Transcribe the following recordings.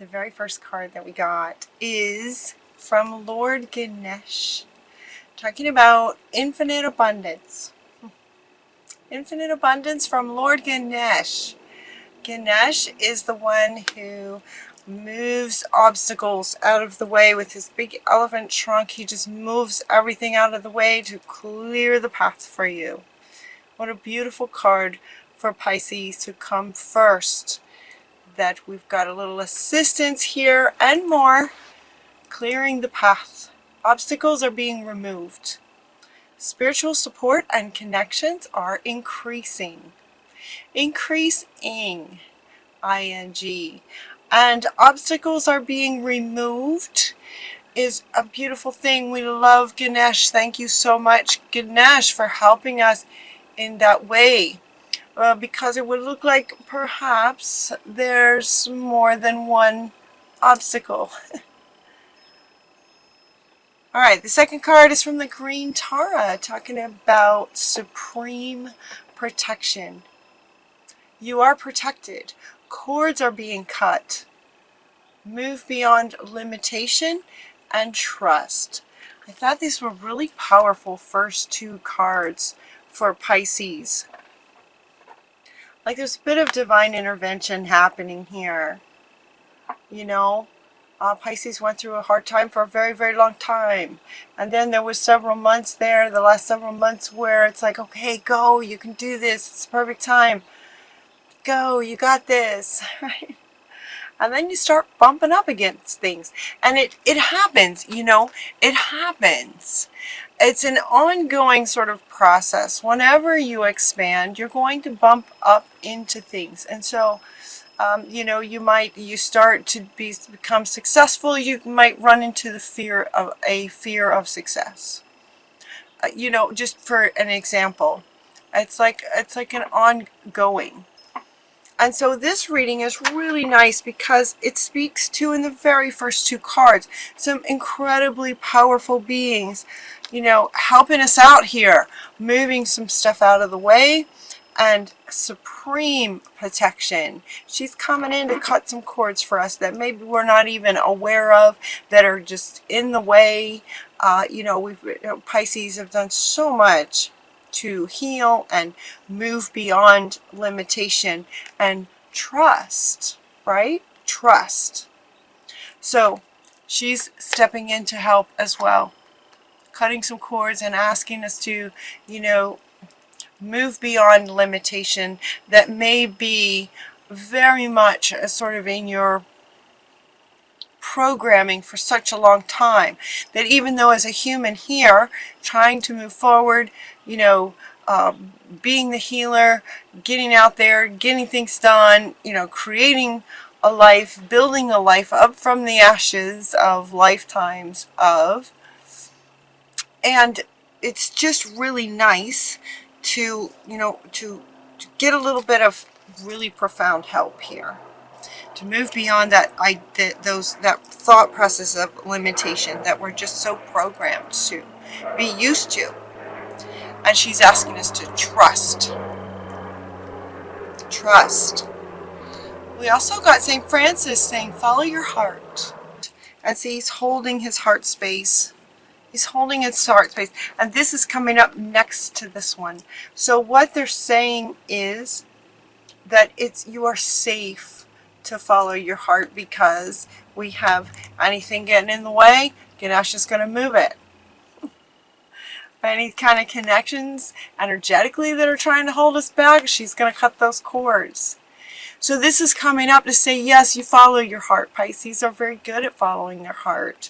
the very first card that we got is from Lord Ganesh, talking about infinite abundance. Infinite abundance from Lord Ganesh. Ganesh is the one who moves obstacles out of the way with his big elephant trunk. He just moves everything out of the way to clear the path for you. What a beautiful card for Pisces to come first. That we've got a little assistance here and more, clearing the path. Obstacles are being removed. Spiritual support and connections are increasing. Increasing, ing. And obstacles are being removed is a beautiful thing. We love Ganesh. Thank you so much, Ganesh, for helping us in that way. Because it would look like perhaps there's more than one obstacle. Alright, the second card is from the Green Tara, talking about supreme protection. You are protected. Cords are being cut. Move beyond limitation and trust. I thought these were really powerful first two cards for Pisces. Like there's a bit of divine intervention happening here. You know, Pisces went through a hard time for a very, very long time. And then there was several months there, the last several months, where it's like, okay, go, you can do this. It's the perfect time. Go, you got this. Right? And then you start bumping up against things. And it happens, you know, it happens. It's an ongoing sort of process. Whenever you expand, you're going to bump up into things. And so, you know, you start to become successful. You might run into the fear of success. You know, just for an example, it's like an ongoing. And so this reading is really nice because it speaks to, in the very first two cards, some incredibly powerful beings, you know, helping us out here, moving some stuff out of the way, and supreme protection. She's coming in to cut some cords for us that maybe we're not even aware of, that are just in the way. You know, Pisces have done so much to heal and move beyond limitation and trust, right? Trust. So she's stepping in to help as well, cutting some cords and asking us to, you know, move beyond limitation that may be very much sort of in your programming for such a long time, that even though as a human here trying to move forward, you know, being the healer, getting out there, getting things done, you know, creating a life, building a life up from the ashes of lifetimes of, and it's just really nice to, you know, to get a little bit of really profound help here, to move beyond that thought process of limitation that we're just so programmed to be used to. And she's asking us to trust. Trust. We also got St. Francis saying, follow your heart. As he's holding his heart space. He's holding his heart space. And this is coming up next to this one. So what they're saying is that you are safe to follow your heart, because we have anything getting in the way, Ganesh is going to move it. Any kind of connections energetically that are trying to hold us back, she's going to cut those cords. So this is coming up to say, yes, you follow your heart. Pisces are very good at following their heart.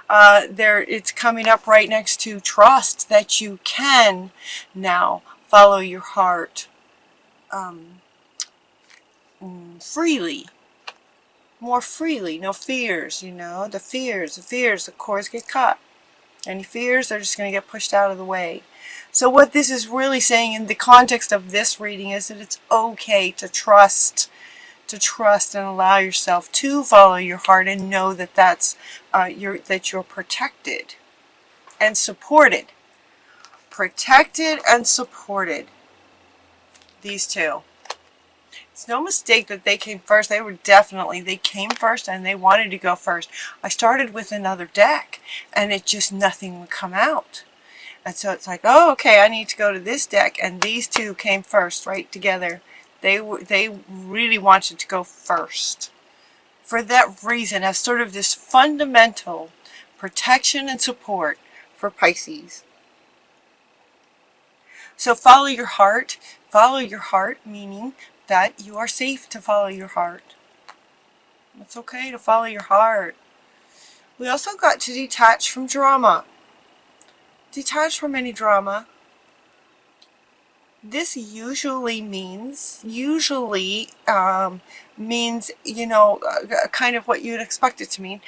It's coming up right next to trust, that you can now follow your heart freely. More freely. No fears, you know. The fears, the cords get cut. Any fears, they're just going to get pushed out of the way. So what this is really saying in the context of this reading is that it's okay to trust and allow yourself to follow your heart, and know that that you're protected and supported. Protected and supported. These two. It's no mistake that they came first. They came first and they wanted to go first. I started with another deck and it just, nothing would come out. And so it's like, oh, okay, I need to go to this deck, and these two came first, right together. They really wanted to go first. For that reason, as sort of this fundamental protection and support for Pisces. So follow your heart. Follow your heart, meaning that you are safe to follow your heart. It's okay to follow your heart. We also got to detach from drama. Detach from any drama. This usually means, you know, kind of what you'd expect it to mean.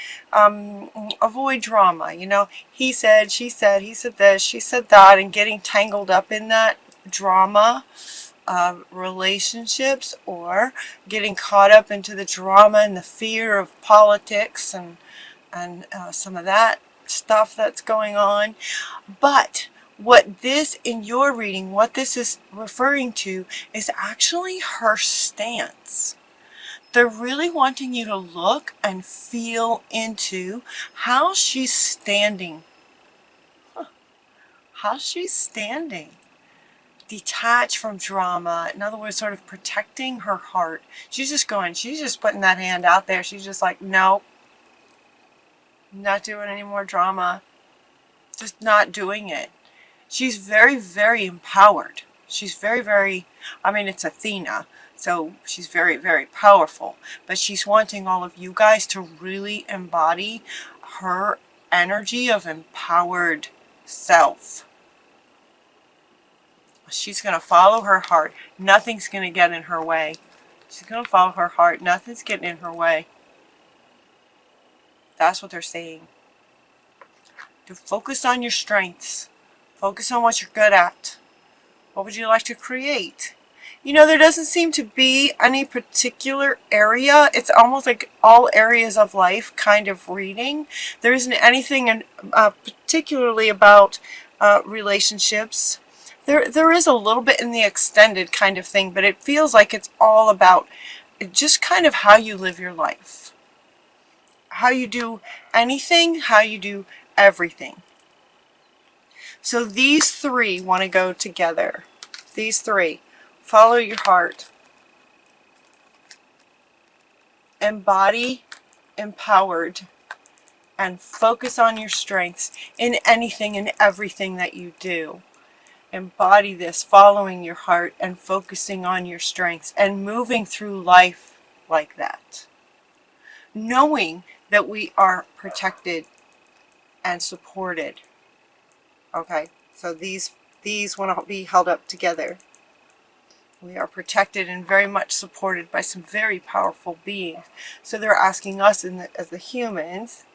Avoid drama, you know. He said, she said, he said this, she said that, and getting tangled up in that drama of relationships, or getting caught up into the drama and the fear of politics and some of that stuff that's going on. But what this, in your reading, what this is referring to is actually her stance. They're really wanting you to look and feel into how she's standing. How she's standing. Detach from drama. In other words, sort of protecting her heart. She's just putting that hand out there. She's just like, nope. Not doing any more drama. Just not doing it. She's very, very empowered. She's very, very, I mean, it's Athena, so she's very, very powerful. But she's wanting all of you guys to really embody her energy of empowered self. She's going to follow her heart. Nothing's going to get in her way. She's going to follow her heart. Nothing's getting in her way. That's what they're saying. To focus on your strengths. Focus on what you're good at. What would you like to create? You know, there doesn't seem to be any particular area. It's almost like all areas of life kind of reading. There isn't anything particularly about relationships. There is a little bit in the extended kind of thing, but it feels like it's all about just kind of how you live your life. How you do anything, how you do everything. So these three want to go together. These three. Follow your heart. Embody empowered. And focus on your strengths in anything and everything that you do. Embody this, following your heart and focusing on your strengths and moving through life like that. Knowing that we are protected and supported. Okay, so these want to be held up together. We are protected and very much supported by some very powerful beings. So they're asking us as the humans,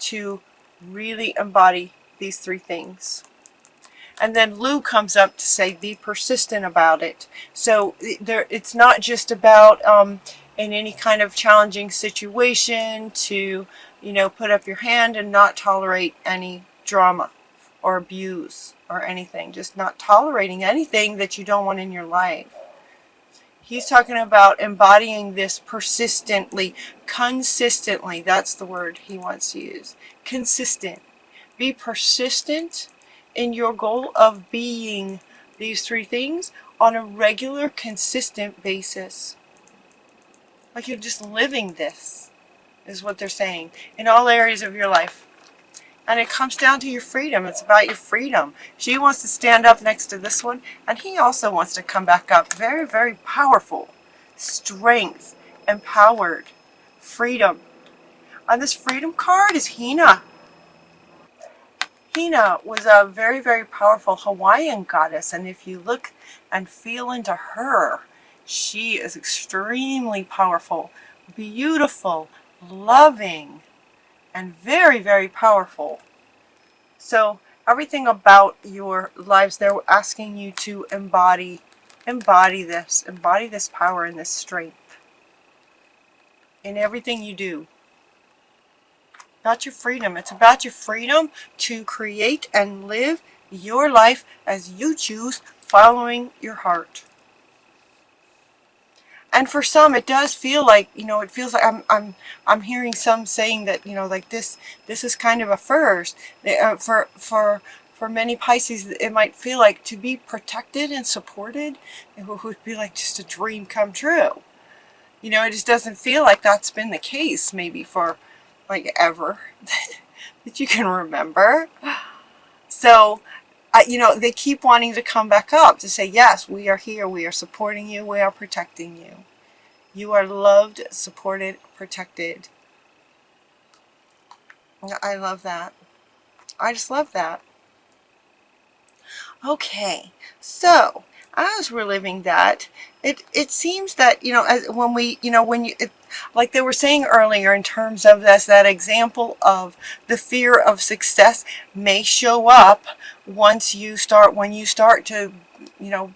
to really embody these three things. And then Lou comes up to say, be persistent about it. So it's not just about in any kind of challenging situation to, you know, put up your hand and not tolerate any drama or abuse or anything. Just not tolerating anything that you don't want in your life. He's talking about embodying this persistently, consistently. That's the word he wants to use. Consistent. Be persistent in your goal of being these three things on a regular, consistent basis. Like you're just living this, is what they're saying, in all areas of your life. And it comes down to your freedom. It's about your freedom. She wants to stand up next to this one, and he also wants to come back up. Very, very powerful. Strength, empowered, freedom. On this freedom card is Hina. Hina was a very, very powerful Hawaiian goddess, and if you look and feel into her, she is extremely powerful, beautiful, loving, and very, very powerful. So everything about your lives, they're asking you to embody this power and this strength in everything you do. About your freedom. It's about your freedom to create and live your life as you choose, following your heart. And for some, it does feel like, it feels like I'm hearing some saying that, like this is kind of a first. For many Pisces, it might feel like to be protected and supported, it would be like just a dream come true. It just doesn't feel like that's been the case maybe for like ever that you can remember. So, they keep wanting to come back up to say, yes, we are here, we are supporting you, we are protecting you. You are loved, supported, protected. I love that. I just love that. Okay, so as we're living that, it seems that, as when we, when you, like they were saying earlier, in terms of that example of the fear of success may show up when you start to,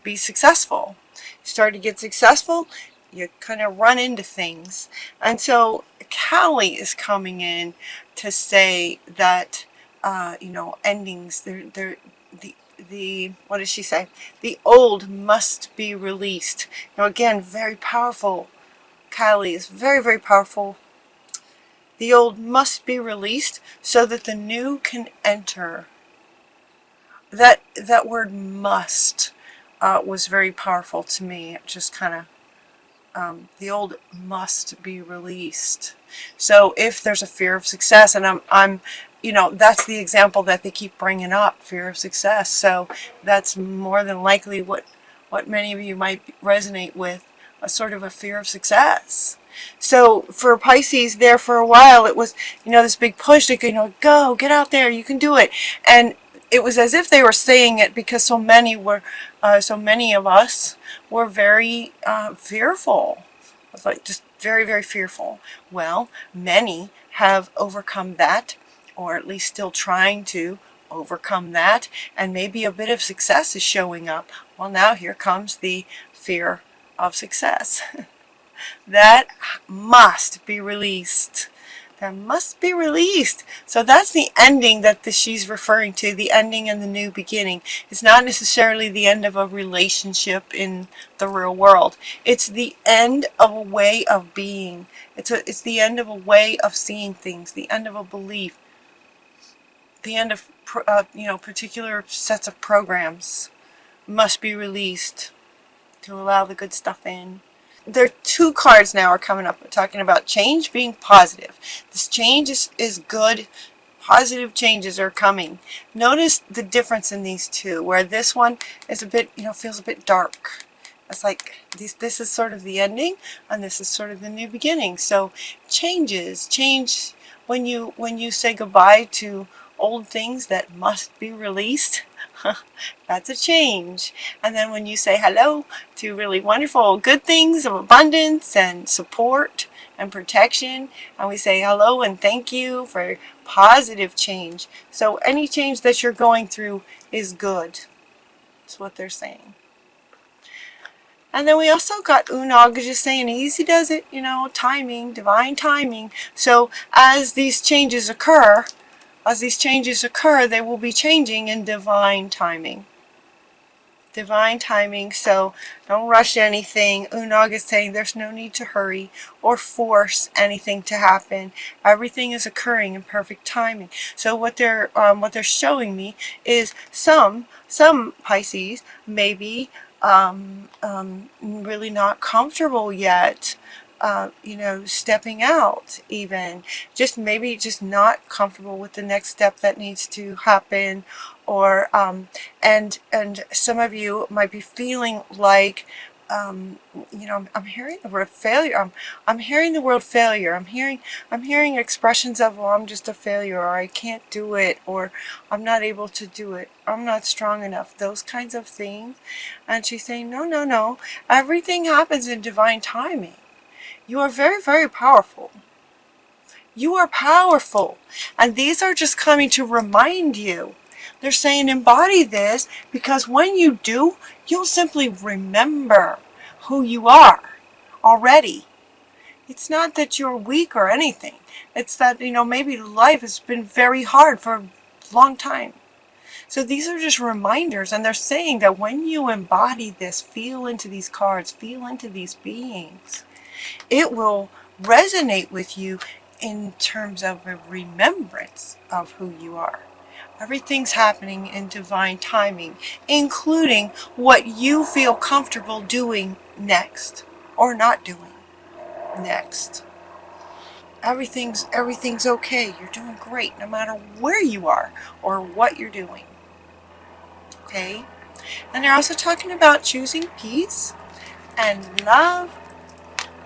be successful. You start to get successful, you kind of run into things. And so Callie is coming in to say that, endings, the what does she say? The old must be released. Again, very powerful. Kylie is very, very powerful. The old must be released so that the new can enter. That word must was very powerful to me. It just kind of, the old must be released. So if there's a fear of success, and I'm that's the example that they keep bringing up, fear of success. So that's more than likely what many of you might resonate with, a sort of a fear of success. So for Pisces, there for a while, it was, this big push to, go, get out there, you can do it. And it was as if they were saying it because so many of us were very fearful. It was like just very, very fearful. Well, many have overcome that, or at least still trying to overcome that, and maybe a bit of success is showing up. Well, now here comes the fear of success. That must be released. That must be released. So that's the ending that she's referring to, the ending and the new beginning. It's not necessarily the end of a relationship in the real world. It's the end of a way of being. It's the end of a way of seeing things, the end of a belief, the end of particular sets of programs must be released to allow the good stuff in. There are two cards now are coming up talking about change being positive. This change is good. Positive changes are coming. Notice the difference in these two, where this one is a bit, feels a bit dark. It's like this is sort of the ending, and this is sort of the new beginning. So change when you say goodbye to old things that must be released. That's a change. And then when you say hello to really wonderful good things of abundance and support and protection, and we say hello and thank you for positive change. So any change that you're going through is good. That's what they're saying. And then we also got Unog just saying easy does it, timing, divine timing. So as these changes occur, they will be changing in divine timing. Divine timing, so don't rush anything. Unog is saying there's no need to hurry or force anything to happen. Everything is occurring in perfect timing. So what they're showing me is some Pisces maybe really not comfortable yet. Stepping out, even maybe not comfortable with the next step that needs to happen, or and some of you might be feeling like I'm hearing the word failure. I'm hearing the word failure. I'm hearing expressions of, well, I'm just a failure, or I can't do it, or I'm not able to do it, I'm not strong enough, those kinds of things. And she's saying, no, everything happens in divine timing. You are very, very powerful. You are powerful. And these are just coming to remind you. They're saying embody this, because when you do, you'll simply remember who you are already. It's not that you're weak or anything. It's that, maybe life has been very hard for a long time. So these are just reminders, and they're saying that when you embody this, feel into these cards, feel into these beings, it will resonate with you in terms of a remembrance of who you are. Everything's happening in divine timing, including what you feel comfortable doing next or not doing next. Everything's okay. You're doing great no matter where you are or what you're doing. Okay? And they're also talking about choosing peace and love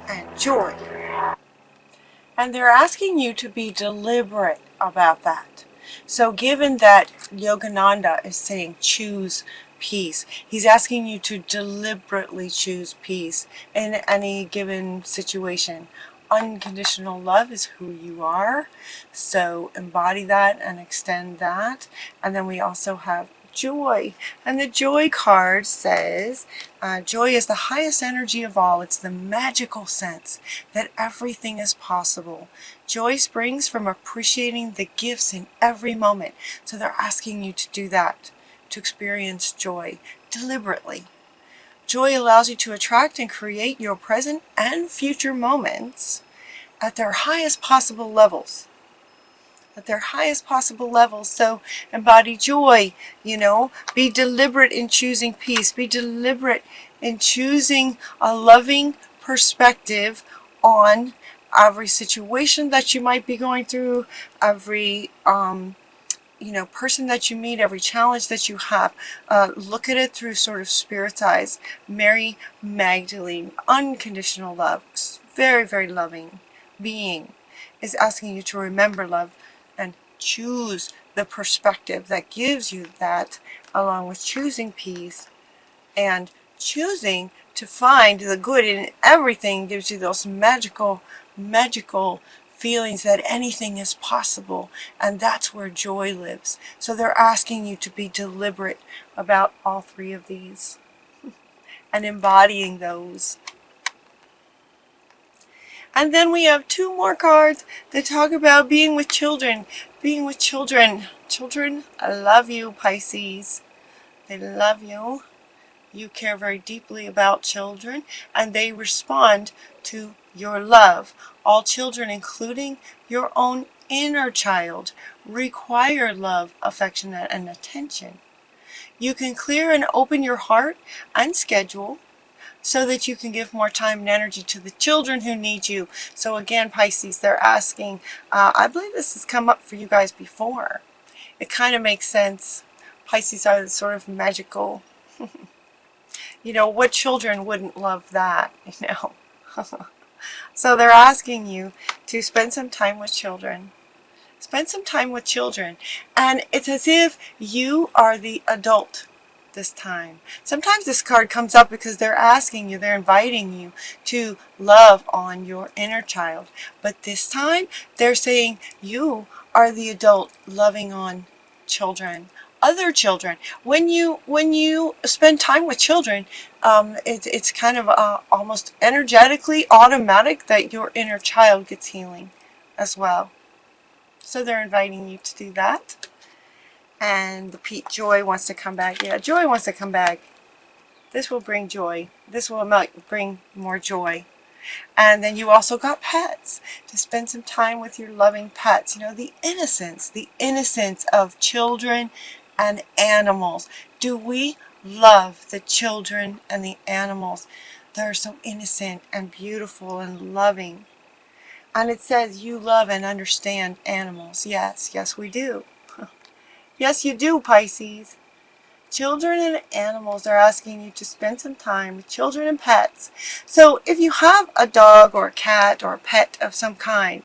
and joy. And they're asking you to be deliberate about that. So given that Yogananda is saying choose peace, he's asking you to deliberately choose peace in any given situation. Unconditional love is who you are, so embody that and extend that. And then we also have joy, and the joy card says joy is the highest energy of all. It's the magical sense that everything is possible. Joy springs from appreciating the gifts in every moment. So they're asking you to do that, to experience joy deliberately. Joy allows you to attract and create your present and future moments at their highest possible levels. At their highest possible levels. So embody joy, be deliberate in choosing peace. Be deliberate in choosing a loving perspective on every situation that you might be going through, every person that you meet, every challenge that you have. Look at it through sort of spirit's eyes. Mary Magdalene, unconditional love, very, very loving being, is asking you to remember love and choose the perspective that gives you that, along with choosing peace and choosing to find the good in everything. Gives you those magical feelings that anything is possible, and that's where joy lives. So they're asking you to be deliberate about all three of these and embodying those. And then we have two more cards that talk about being with children. Being with children. Children love you, Pisces. They love you. You care very deeply about children, and they respond to your love. All children, including your own inner child, require love, affection, and attention. You can clear and open your heart and schedule so that you can give more time and energy to the children who need you. So again, Pisces, they're asking, I believe this has come up for you guys before. It kind of makes sense. Pisces are the sort of magical, what children wouldn't love that, So they're asking you to spend some time with children. Spend some time with children. And it's as if you are the adult this time. Sometimes this card comes up because they're asking you, they're inviting you to love on your inner child. But this time, they're saying you are the adult loving on children. Other children. When you spend time with children, it's kind of almost energetically automatic that your inner child gets healing as well. So they're inviting you to do that. And the joy wants to come back. Yeah, joy wants to come back. This will bring joy. This will bring more joy. And then you also got pets, to spend some time with your loving pets. The innocence of children and animals. Do we love the children and the animals that are so innocent and beautiful and loving? And it says you love and understand animals. Yes, we do. Yes, you do, Pisces. Children and animals are asking you to spend some time with children and pets. So if you have a dog or a cat or a pet of some kind,